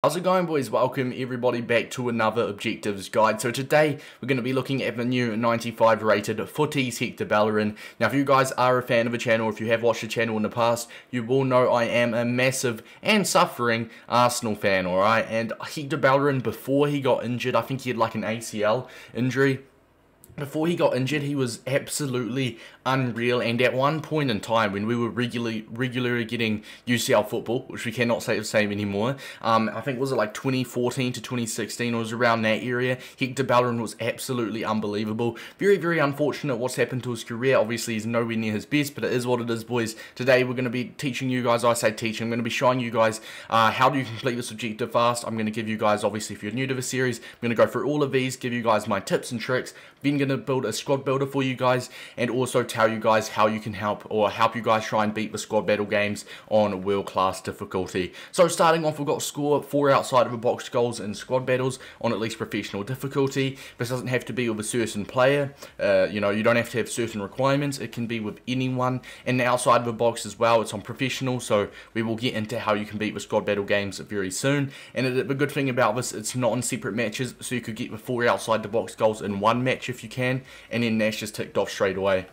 How's it going, boys? Welcome everybody back to another Objectives guide. So today we're going to be looking at the new 95 rated Futties HECTOR BELLERIN. Now if you guys are a fan of the channel, if you have watched the channel in the past, you will know I am a massive and suffering Arsenal fan, alright? And HECTOR BELLERIN, before he got injured, I think he had like an ACL injury. Before he got injured, he was absolutely unreal, and at one point in time when we were regularly getting UCL football, which we cannot say the same anymore, I think was it like 2014 to 2016, or was around that area, HECTOR BELLERIN was absolutely unbelievable. Very, very unfortunate what's happened to his career. Obviously he's nowhere near his best, but it is what it is, boys. Today we're going to be teaching you guys, I'm going to be showing you guys how do you complete this objective fast. I'm going to give you guys, obviously if you're new to the series, I'm going to go through all of these, give you guys my tips and tricks, then going to build a squad builder for you guys, and also tell you guys how you can help you guys try and beat the squad battle games on world class difficulty. So starting off, we've got to score 4 outside of the box goals in squad battles on at least professional difficulty. This doesn't have to be with a certain player, you know, you don't have to have certain requirements, it can be with anyone. And outside of the box as well, it's on professional, so we will get into how you can beat the squad battle games very soon. And the good thing about this, it's not in separate matches, so you could get the 4 outside the box goals in one match if you can, and then that's just ticked off straight away,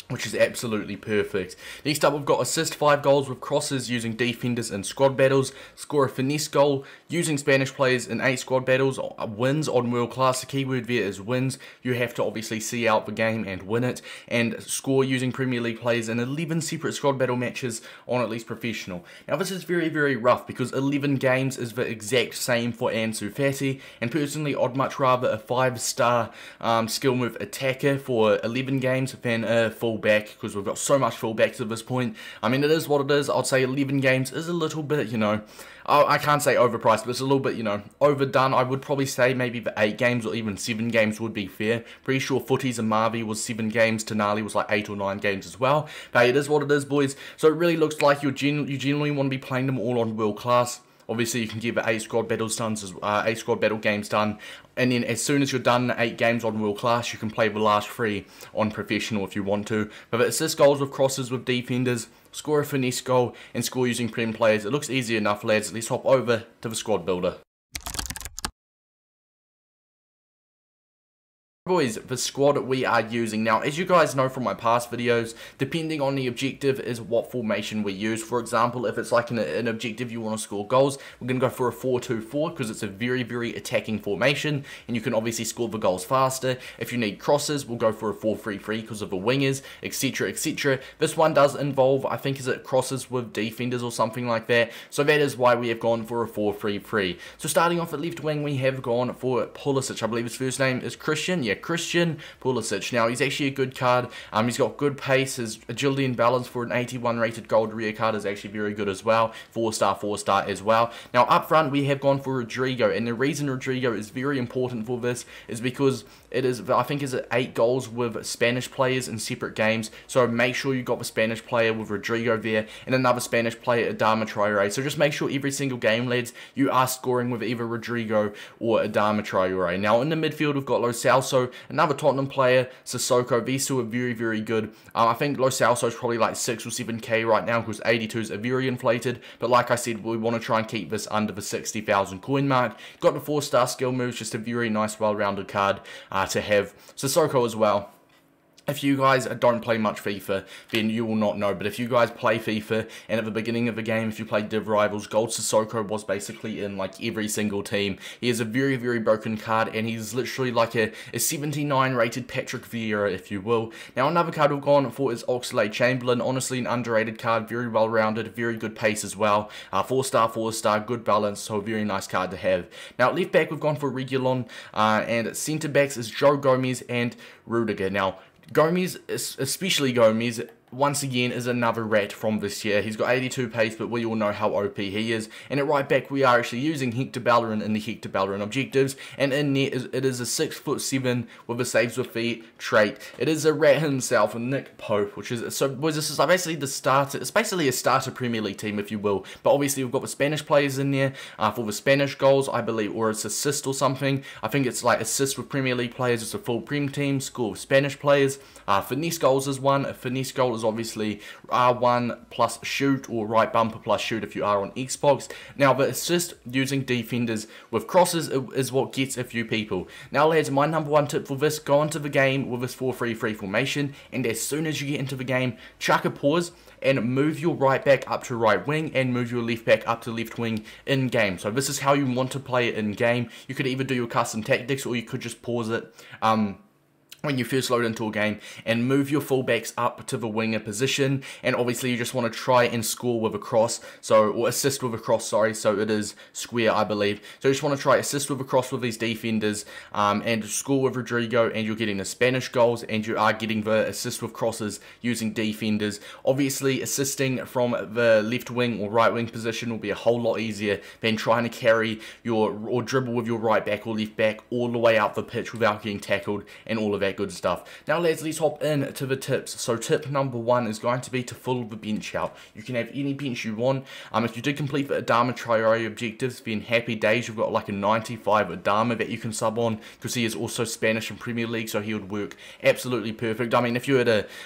which is absolutely perfect. Next up, we've got assist 5 goals with crosses using defenders in squad battles, score a finesse goal using Spanish players in 8 squad battles, wins on world class. The keyword there is wins. You have to obviously see out the game and win it, and score using Premier League players in 11 separate squad battle matches on at least professional. Now this is very, very rough because 11 games is the exact same for Ansu Fati, and personally I'd much rather a 5-star skill move attacker for 11 games than a full back, because we've got so much fullbacks at this point. I mean, it is what it is. I'd say 11 games is a little bit, you know, I can't say overpriced, but it's a little bit, you know, overdone. I would probably say maybe the 8 games or even 7 games would be fair. Pretty sure Futties and Marvi was 7 games, Tonali was like 8 or 9 games as well. But it is what it is, boys. So it really looks like you generally want to be playing them all on world class. Obviously, you can give it 8 squad battles done, 8 squad battle games done, and then as soon as you're done 8 games on world class, you can play the last 3 on professional if you want to. But assist goals with crosses with defenders, score a finesse goal, and score using Prem players. It looks easy enough, lads. Let's hop over to the squad builder. Boys, the squad we are using now, as you guys know from my past videos, depending on the objective is what formation we use. For example, if it's like an objective you want to score goals, we're going to go for a 4-2-4 because it's a very, very attacking formation, and you can obviously score the goals faster. If you need crosses, we'll go for a 4-3-3 because of the wingers, etc, etc. This one does involve, I think, is it crosses with defenders or something like that, so that is why we have gone for a 4-3-3. So starting off at left wing, we have gone for Pulisic. I believe his first name is Christian. Yeah, Christian Pulisic. Now, he's actually a good card. He's got good pace. His agility and balance for an 81 rated gold rare card is actually very good as well. 4-star as well. Now, up front, we have gone for Rodrigo, and the reason Rodrigo is very important for this is because it is, I think, is it 8 goals with Spanish players in separate games. So make sure you got the Spanish player with Rodrigo there, and another Spanish player, Adama Traore. So just make sure every single game, lads, you are scoring with either Rodrigo or Adama Traore. Now, in the midfield, we've got Lo Celso, another Tottenham player, Sissoko. These two are very, very good. I think Lo Celso is probably like 6 or 7k right now because 82s are very inflated. But like I said, we want to try and keep this under the 60,000 coin mark. Got the 4-star skill moves, just a very nice, well-rounded card to have. Sissoko as well. If you guys don't play much FIFA, then you will not know. But if you guys play FIFA, and at the beginning of the game, if you play Div Rivals, Gold Sissoko was basically in like every single team. He is a very, very broken card, and he's literally like a 79 rated Patrick Vieira, if you will. Now, another card we've gone for is Oxlade-Chamberlain. Honestly, an underrated card, very well rounded, very good pace as well. 4-star, good balance, so a very nice card to have. Now, at left back, we've gone for Reguilon, and centre backs is Joe Gomez and Rudiger. Now, Gomez, especially Gomez, once again, is another rat from this year. He's got 82 pace, but we all know how OP he is. And at right back, we are actually using HECTOR BELLERIN in the HECTOR BELLERIN objectives. And in there, it is a 6'7" with a saves with feet trait. It is a rat himself, Nick Pope, which is, so this is basically the starter. It's basically a starter Premier League team, if you will. But obviously, we've got the Spanish players in there for the Spanish goals, I believe, or it's assist or something. I think it's like assist with Premier League players. It's a full Prem team, score with Spanish players. Finesse goals is one. A finesse goal is is obviously R1 plus shoot, or right bumper plus shoot if you are on Xbox. Now the assist using defenders with crosses is what gets a few people. Now lads, my number one tip for this, go into the game with this 4-3-3 formation, and as soon as you get into the game, chuck a pause and move your right back up to right wing and move your left back up to left wing in game. So this is how you want to play it in game. You could either do your custom tactics, or you could just pause it when you first load into a game and move your fullbacks up to the winger position, and obviously you just want to try and score with a cross, or assist with a cross, sorry, so it is square I believe. So you just want to try assist with a cross with these defenders and score with Rodrigo, and you're getting the Spanish goals and you are getting the assist with crosses using defenders. Obviously assisting from the left wing or right wing position will be a whole lot easier than trying to carry or dribble with your right back or left back all the way out the pitch without getting tackled and all of that good stuff. Now lads, let's hop in to the tips. So tip number one is going to be to fill the bench out. You can have any bench you want. If you did complete the Adama Traore objectives, then happy days, you've got like a 95 Adama that you can sub on, because he is also Spanish and Premier League, so he would work absolutely perfect. I mean, if you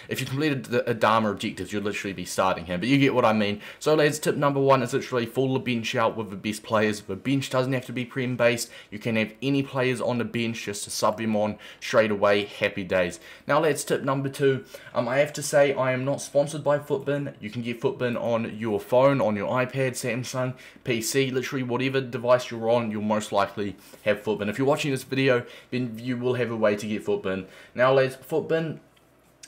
completed the Adama objectives, you'd literally be starting him, but you get what I mean. So lads, tip number one is literally fill the bench out with the best players. The bench doesn't have to be Prem based. You can have any players on the bench just to sub them on straight away. Happy days. Now lads, tip number two, I have to say I am not sponsored by Futbin. You can get Futbin on your phone, on your iPad, Samsung, PC, literally whatever device you're on, you'll most likely have Futbin. If you're watching this video, then you will have a way to get Futbin. Now lads, Futbin,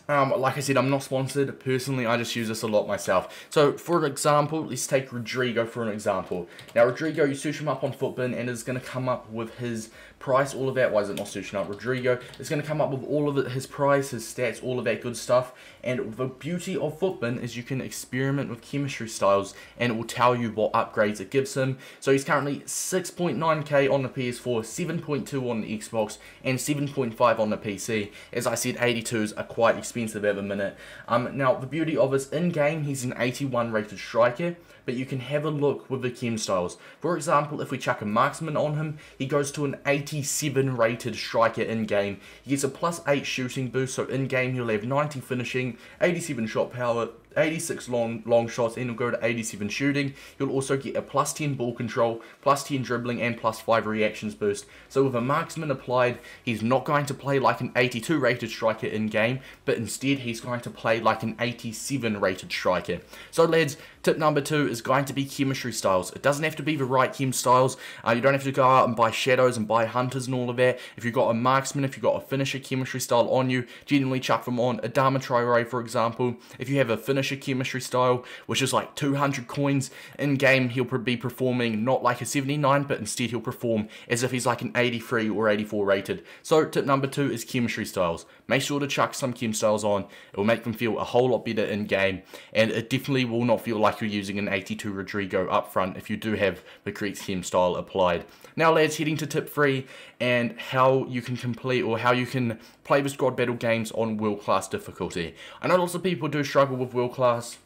like I said, I'm not sponsored. Personally, I just use this a lot myself. So, for an example, let's take Rodrigo for an example. Now, Rodrigo, you search him up on Futbin, and it's going to come up with his price, all of that. Why is it not searching up Rodrigo? It's going to come up with all of it, his price, his stats, all of that good stuff. And the beauty of Futbin is you can experiment with chemistry styles, and it will tell you what upgrades it gives him. So, he's currently 6.9k on the PS4, 7.2 on the Xbox, and 7.5 on the PC. As I said, 82s are quite expensive at the minute. Now the beauty of this, in game he's an 81 rated striker, but you can have a look with the chem styles. For example, if we chuck a marksman on him, he goes to an 87 rated striker in game. He gets a +8 shooting boost, so in game he'll have 90 finishing, 87 shot power, 86 long shots, and he'll go to 87 shooting. You'll also get a +10 ball control, +10 dribbling, and +5 reactions boost. So with a marksman applied, he's not going to play like an 82 rated striker in game, but instead he's going to play like an 87 rated striker. So lads, tip number two is going to be chemistry styles. It doesn't have to be the right chem styles. You don't have to go out and buy shadows and buy hunters and all of that. If you've got a marksman, if you've got a finisher chemistry style on you, genuinely chuck them on. Adama Traore, for example, if you have a finisher chemistry style, which is like 200 coins, in game he'll be performing not like a 79, but instead he'll perform as if he's like an 83 or 84 rated. So tip number two is chemistry styles. Make sure to chuck some chem styles on. It will make them feel a whole lot better in game, and it definitely will not feel like you're using an 82 Rodrigo up front if you do have the correct chem style applied. Now lads, heading to tip 3 and how you can complete, or how you can play the squad battle games on world class difficulty. I know lots of people do struggle with world class.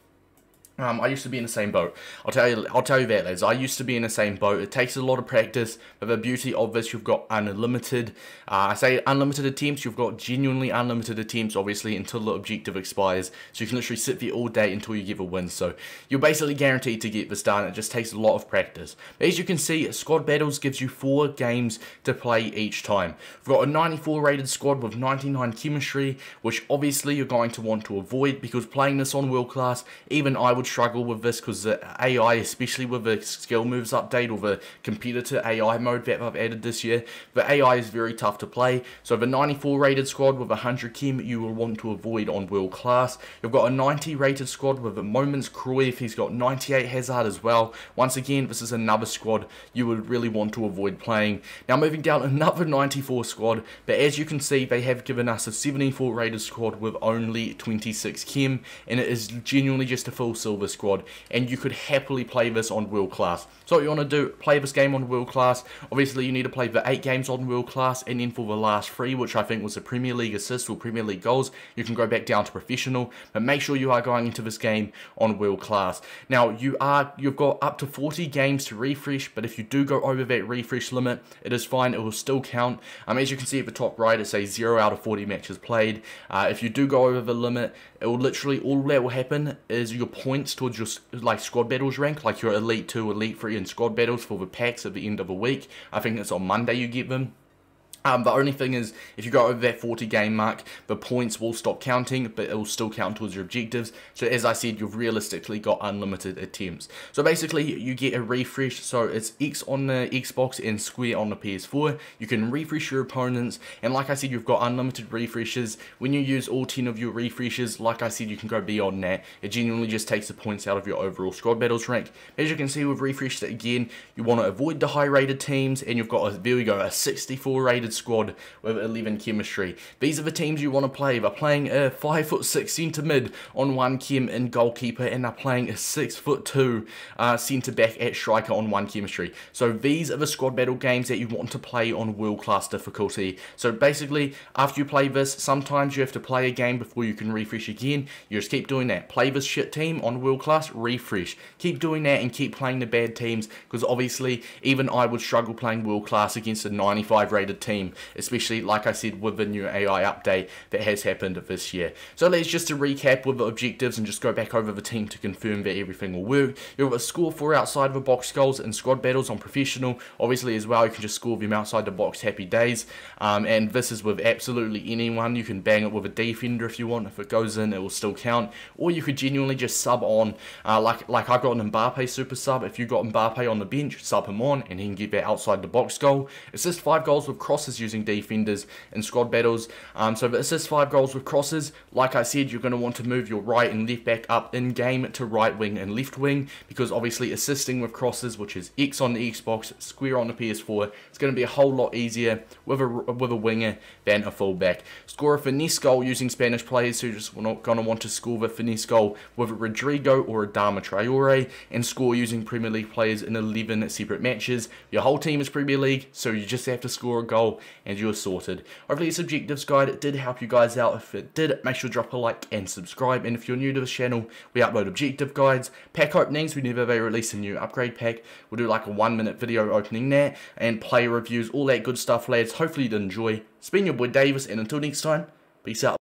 I used to be in the same boat. I'll tell you that, lads. I used to be in the same boat. It takes a lot of practice, but the beauty of this, you've got unlimited. I say unlimited attempts. You've got genuinely unlimited attempts, obviously, until the objective expires. So you can literally sit there all day until you get a win. So you're basically guaranteed to get this done. It just takes a lot of practice. But as you can see, squad battles gives you 4 games to play each time. We've got a 94 rated squad with 99 chemistry, which obviously you're going to want to avoid, because playing this on world class, even I would struggle with this, because the AI, especially with the skill moves update or the competitor AI mode that I've added this year, the AI is very tough to play. So the 94 rated squad with 100 chem you will want to avoid on world class. You've got a 90 rated squad with a Moments Cruyff. He's got 98 Hazard as well. Once again, this is another squad you would really want to avoid playing. Now moving down, another 94 squad, but as you can see, they have given us a 74 rated squad with only 26 chem, and it is genuinely just a full silver silver squad, and you could happily play this on world class. So what you want to do, play this game on world class. Obviously you need to play the 8 games on world class, and then for the last 3, which I think was the Premier League assists or Premier League goals, you can go back down to professional, but make sure you are going into this game on world class. Now you've got up to 40 games to refresh, but if you do go over that refresh limit, it is fine, it will still count. As you can see at the top right, it says 0 out of 40 matches played. If you do go over the limit, it will literally, all that will happen is your points towards your squad battles rank, like your Elite 2, Elite 3 and squad battles for the packs at the end of the week. I think it's on Monday you get them. The only thing is, if you go over that 40 game mark, the points will stop counting, but it will still count towards your objectives. So as I said, you've realistically got unlimited attempts. So basically, you get a refresh. So it's X on the Xbox and square on the PS4. You can refresh your opponents, and like I said, you've got unlimited refreshes. When you use all 10 of your refreshes, like I said, you can go beyond that. It genuinely just takes the points out of your overall squad battles rank. As you can see, we've refreshed it again. You want to avoid the high rated teams, and you've got there we go, a 64 rated squad with 11 chemistry. These are the teams you want to play. They're playing a 5'6" centre mid on 1 chem and goalkeeper, and they're playing a 6'2" centre back at striker on 1 chemistry. So these are the squad battle games that you want to play on world class difficulty. So basically, after you play this, sometimes you have to play a game before you can refresh again. You just keep doing that. Play this shit team on world class, refresh. Keep doing that and keep playing the bad teams, because obviously even I would struggle playing world class against a 95 rated team, especially, like I said, with the new AI update that has happened this year. So let's just to recap with the objectives and just go back over the team to confirm that everything will work. You have a score for outside of the box goals and squad battles on professional. Obviously as well, you can just score them outside the box, happy days. And this is with absolutely anyone. You can bang it with a defender if you want. If it goes in, it will still count. Or you could genuinely just sub on, like I've got an Mbappe super sub. If you got Mbappe on the bench, sub him on and he can get that outside the box goal. Assist 5 goals with crosses using defenders and squad battles. So the assist 5 goals with crosses, like I said, you're going to want to move your right and left back up in game to right wing and left wing, because obviously assisting with crosses, which is X on the Xbox, square on the PS4, it's going to be a whole lot easier with a winger than a fullback. Score a finesse goal using Spanish players who just not going to want to score the finesse goal with a Rodrigo or a Dama Traore, and score using Premier League players in 11 separate matches. Your whole team is Premier League, so you just have to score a goal and you're sorted. Hopefully this objectives guide did help you guys out. If it did, make sure to drop a like and subscribe. And if you're new to this channel, we upload objective guides, pack openings whenever they release a new upgrade pack. We'll do like a 1-minute video opening that, and player reviews, all that good stuff, lads. Hopefully you did enjoy. It's been your boy Davis, and until next time, peace out.